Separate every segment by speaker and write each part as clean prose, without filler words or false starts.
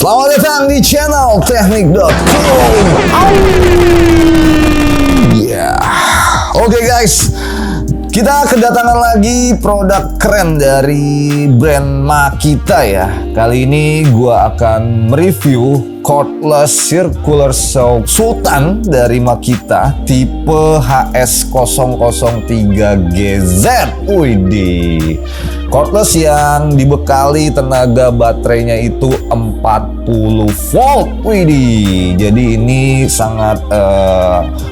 Speaker 1: Selamat datang di channel teknik.com. Yeah. Oke guys, kita kedatangan lagi produk keren dari brand Makita ya. Kali ini gua akan mereview cordless circular saw Sultan dari Makita tipe HS003GZ. Widih. Cordless yang dibekali tenaga baterainya itu 40 volt. Widih. Jadi ini sangat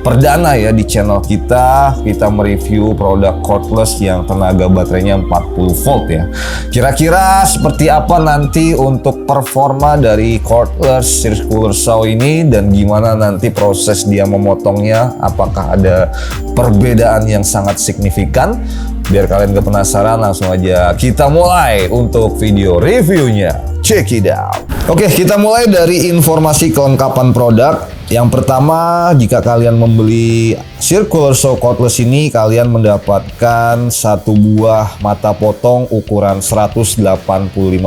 Speaker 1: perdana ya di channel kita. Kita mereview produk cordless yang tenaga baterainya 40 volt ya. Kira-kira seperti apa nanti untuk performa dari cordless circular saw ini dan gimana nanti proses dia memotongnya? Apakah ada perbedaan yang sangat signifikan? Biar kalian gak penasaran, langsung aja kita mulai untuk video reviewnya. Check it out. Oke, kita mulai dari informasi kelengkapan produk. Yang pertama, jika kalian membeli circular saw cordless ini, kalian mendapatkan satu buah mata potong ukuran 185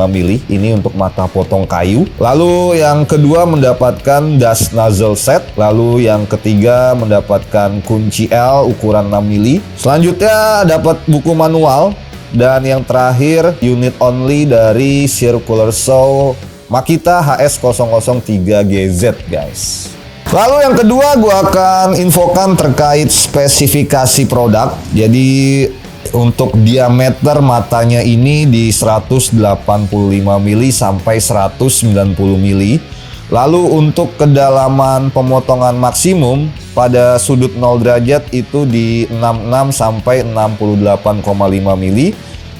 Speaker 1: mili. Ini untuk mata potong kayu. Lalu yang kedua mendapatkan dust nozzle set. Lalu yang ketiga mendapatkan kunci L ukuran 6 mili. Selanjutnya dapat buku manual. Dan yang terakhir, unit only dari circular saw Makita HS003GZ guys. Lalu yang kedua gue akan infokan terkait spesifikasi produk. Jadi untuk diameter matanya ini di 185 mili sampai 190 mili. Lalu untuk kedalaman pemotongan maksimum pada sudut 0 derajat itu di 66 sampai 68,5 mili.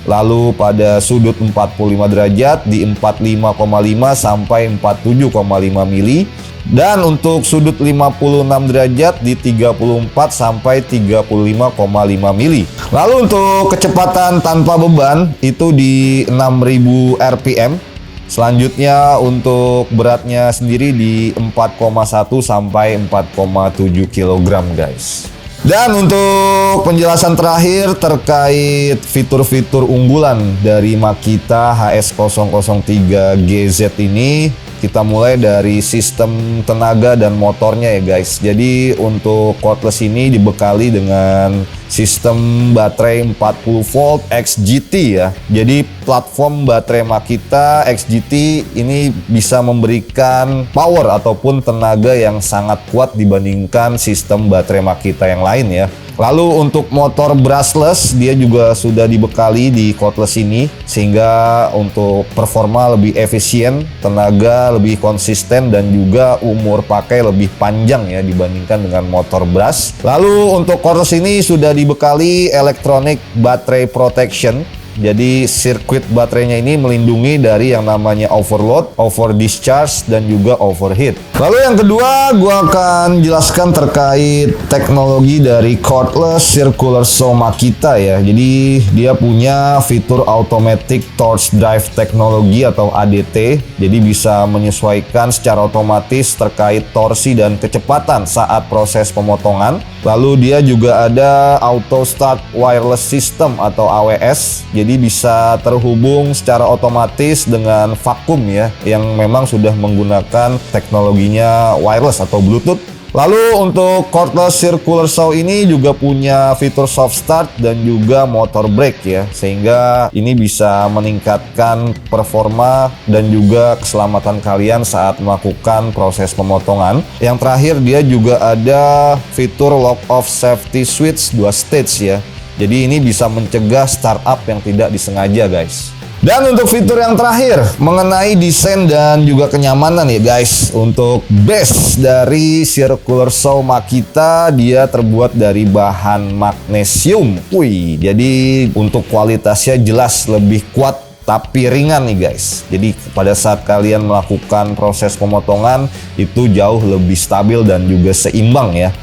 Speaker 1: Lalu pada sudut 45 derajat di 45,5 sampai 47,5 mili. Dan untuk sudut 56 derajat di 34 sampai 35,5 mili. Lalu untuk kecepatan tanpa beban itu di 6000 rpm. Selanjutnya untuk beratnya sendiri di 4,1 sampai 4,7 kg guys. Dan untuk penjelasan terakhir terkait fitur-fitur unggulan dari Makita HS003GZ ini, kita mulai dari sistem tenaga dan motornya ya guys. Jadi untuk cordless ini dibekali dengan sistem baterai 40 volt XGT ya. Jadi platform baterai Makita XGT ini bisa memberikan power ataupun tenaga yang sangat kuat dibandingkan sistem baterai Makita yang lain ya. Lalu untuk motor brushless dia juga sudah dibekali di cordless ini sehingga untuk performa lebih efisien, tenaga lebih konsisten dan juga umur pakai lebih panjang ya dibandingkan dengan motor brush. Lalu untuk cordless ini sudah dibekali electronic battery protection. Jadi sirkuit baterainya ini melindungi dari yang namanya overload, over discharge, dan juga overheat. Lalu yang kedua, gua akan jelaskan terkait teknologi dari cordless circular saw Makita ya. Jadi dia punya fitur automatic torch drive technology atau ADT. Jadi bisa menyesuaikan secara otomatis terkait torsi dan kecepatan saat proses pemotongan. Lalu dia juga ada auto start wireless system atau AWS. Jadi bisa terhubung secara otomatis dengan vakum ya, yang memang sudah menggunakan teknologinya wireless atau Bluetooth. Lalu untuk cordless circular saw ini juga punya fitur soft start dan juga motor brake ya, sehingga ini bisa meningkatkan performa dan juga keselamatan kalian saat melakukan proses pemotongan. Yang terakhir dia juga ada fitur lock off safety switch 2 stage ya. Jadi ini bisa mencegah startup yang tidak disengaja guys. Dan untuk fitur yang terakhir mengenai desain dan juga kenyamanan ya guys. Untuk base dari circular saw Makita dia terbuat dari bahan magnesium. Wih, jadi untuk kualitasnya jelas lebih kuat tapi ringan nih guys. Jadi pada saat kalian melakukan proses pemotongan itu jauh lebih stabil dan juga seimbang ya.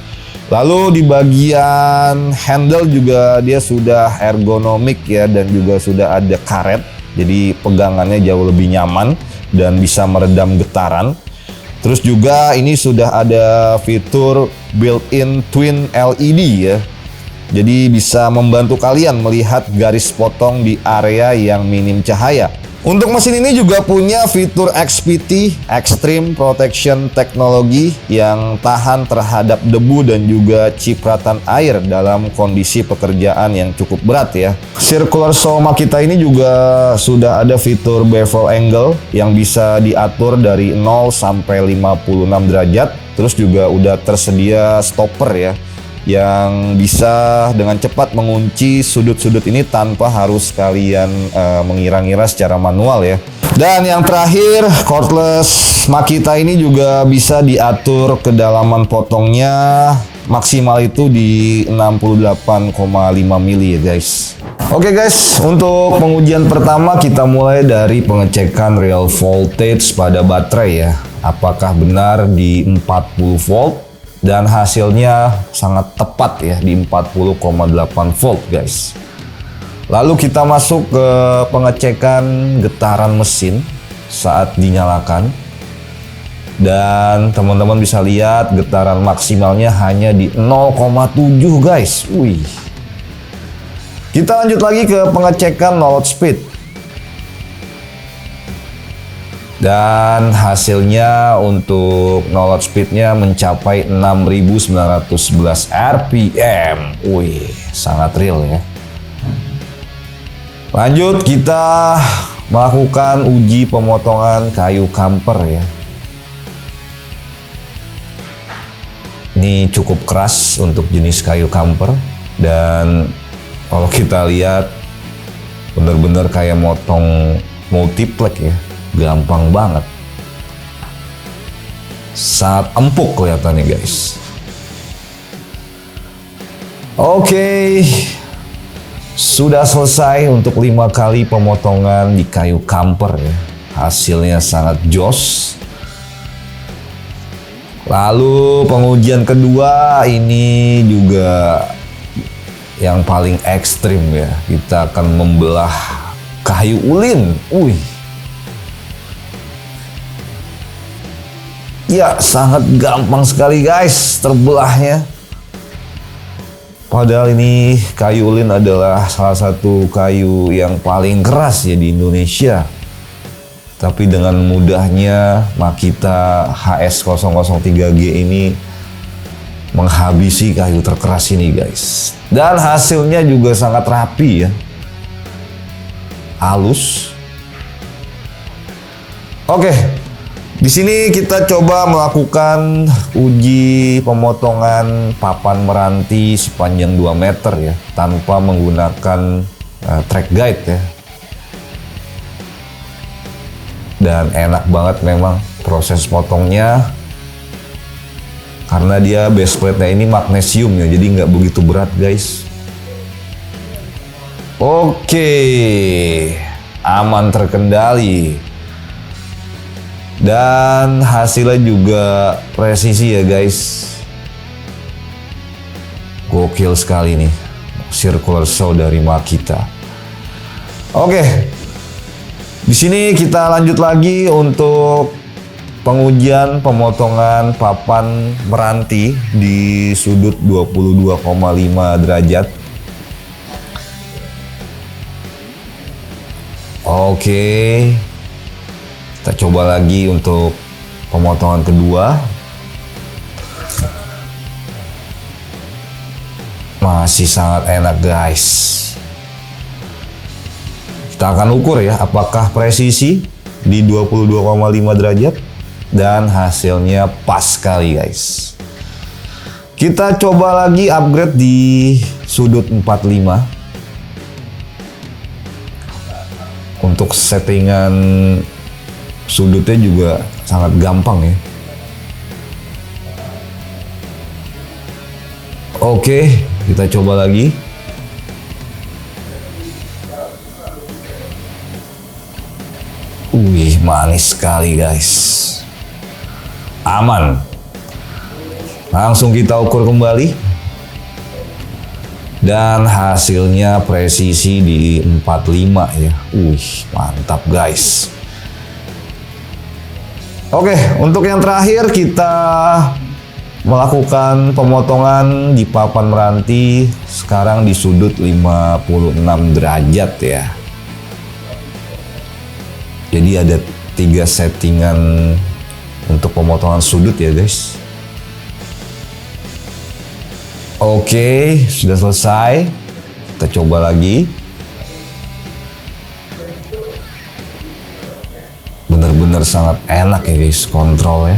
Speaker 1: Lalu di bagian handle juga dia sudah ergonomik ya dan juga sudah ada karet. Jadi pegangannya jauh lebih nyaman dan bisa meredam getaran. Terus juga ini sudah ada fitur built-in twin LED ya. Jadi bisa membantu kalian melihat garis potong di area yang minim cahaya. Untuk mesin ini juga punya fitur XPT Extreme Protection Technology yang tahan terhadap debu dan juga cipratan air dalam kondisi pekerjaan yang cukup berat ya. Circular saw Makita ini juga sudah ada fitur bevel angle yang bisa diatur dari 0 sampai 56 derajat. Terus juga udah tersedia stopper ya, yang bisa dengan cepat mengunci sudut-sudut ini tanpa harus kalian mengira-ngira secara manual ya. Dan yang terakhir, cordless Makita ini juga bisa diatur kedalaman potongnya maksimal itu di 68,5 mili ya guys. Oke guys, untuk pengujian pertama kita mulai dari pengecekan real voltage pada baterai ya. Apakah benar di 40 volt? Dan hasilnya sangat tepat ya di 40,8 volt guys. Lalu kita masuk ke pengecekan getaran mesin saat dinyalakan. Dan teman-teman bisa lihat getaran maksimalnya hanya di 0,7 guys. Wih. Kita lanjut lagi ke pengecekan no load speed. Dan hasilnya untuk no load speednya mencapai 6.911 RPM. Wih, sangat real ya. Lanjut kita melakukan uji pemotongan kayu kamper ya. Ini cukup keras untuk jenis kayu kamper. Dan kalau kita lihat benar-benar kayak motong multiplek ya. Gampang banget. Sangat empuk kelihatannya guys. Oke. Sudah selesai untuk 5 kali pemotongan di kayu kamper ya. Hasilnya sangat jos. Lalu pengujian kedua ini juga yang paling ekstrim ya. Kita akan membelah kayu ulin. Wih. Ya, sangat gampang sekali guys terbelahnya. Padahal ini kayu ulin adalah salah satu kayu yang paling keras ya di Indonesia. Tapi dengan mudahnya Makita HS003G ini menghabisi kayu terkeras ini guys. Dan hasilnya juga sangat rapi ya. Halus. Oke. Di sini kita coba melakukan uji pemotongan papan meranti sepanjang 2 meter ya, tanpa menggunakan track guide ya. Dan enak banget memang proses potongnya, karena dia base plate-nya ini magnesium ya, jadi nggak begitu berat guys. Oke, aman terkendali. Dan hasilnya juga presisi ya guys. Gokil sekali nih circular saw dari Makita. Oke. Di sini kita lanjut lagi untuk pengujian pemotongan papan meranti di sudut 22,5 derajat. Oke. Kita coba lagi untuk pemotongan kedua. Masih sangat enak guys. Kita akan ukur ya apakah presisi di 22,5 derajat. Dan hasilnya pas sekali guys. Kita coba lagi upgrade di sudut 45. Untuk settingan sudutnya juga sangat gampang ya. Oke, kita coba lagi. Wih, manis sekali guys. Aman. Langsung kita ukur kembali. Dan hasilnya presisi di 45 ya. Wih, mantap guys. Oke, untuk yang terakhir kita melakukan pemotongan di papan meranti sekarang di sudut 56 derajat ya. Jadi ada 3 settingan untuk pemotongan sudut ya guys. Oke, sudah selesai. Kita coba lagi. Bener-bener sangat enak ya guys kontrolnya.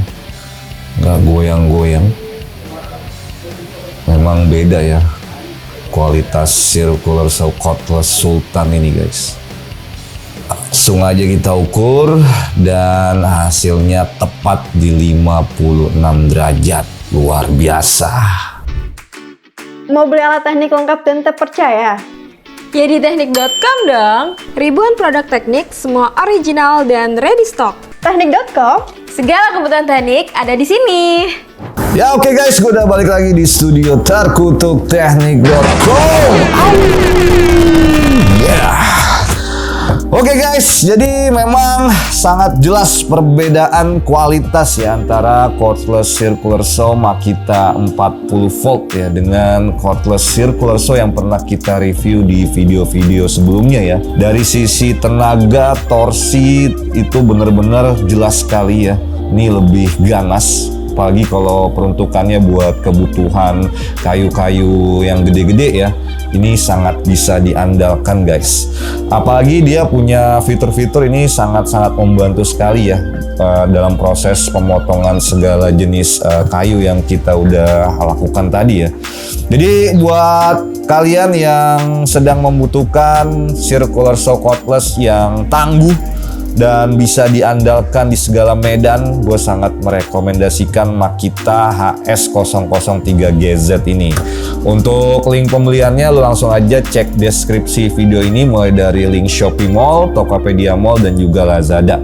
Speaker 1: Nggak goyang-goyang. Memang beda ya kualitas circular saw cordless Sultan ini guys. Langsung aja kita ukur dan hasilnya tepat di 56 derajat. Luar biasa.
Speaker 2: Mau beli alat teknik lengkap dan terpercaya?
Speaker 3: Ya di teknik.com dong. Ribuan produk teknik, semua original dan ready stock.
Speaker 2: Teknik.com?
Speaker 3: Segala kebutuhan teknik ada di sini.
Speaker 1: Ya oke guys, gue udah balik lagi di studio terkutuk teknik.com. Oke guys, jadi memang sangat jelas perbedaan kualitas ya antara cordless circular saw Makita 40 volt ya dengan cordless circular saw yang pernah kita review di video-video sebelumnya ya. Dari sisi tenaga, torsi itu bener-bener jelas sekali ya. Ini lebih ganas. Apalagi kalau peruntukannya buat kebutuhan kayu-kayu yang gede-gede ya. Ini sangat bisa diandalkan guys. Apalagi dia punya fitur-fitur ini sangat-sangat membantu sekali ya dalam proses pemotongan segala jenis kayu yang kita udah lakukan tadi ya. Jadi buat kalian yang sedang membutuhkan circular saw cordless yang tangguh dan bisa diandalkan di segala medan, gue sangat merekomendasikan Makita HS003GZ ini. Untuk link pembeliannya lo langsung aja cek deskripsi video ini mulai dari link Shopee Mall, Tokopedia Mall, dan juga Lazada.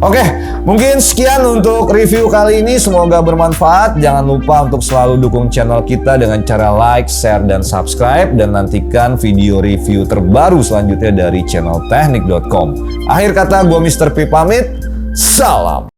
Speaker 1: Oke, mungkin sekian untuk review kali ini. Semoga bermanfaat. Jangan lupa untuk selalu dukung channel kita dengan cara like, share, dan subscribe. Dan nantikan video review terbaru selanjutnya dari channel teknik.com. Akhir kata, gue Mr. P pamit. Salam.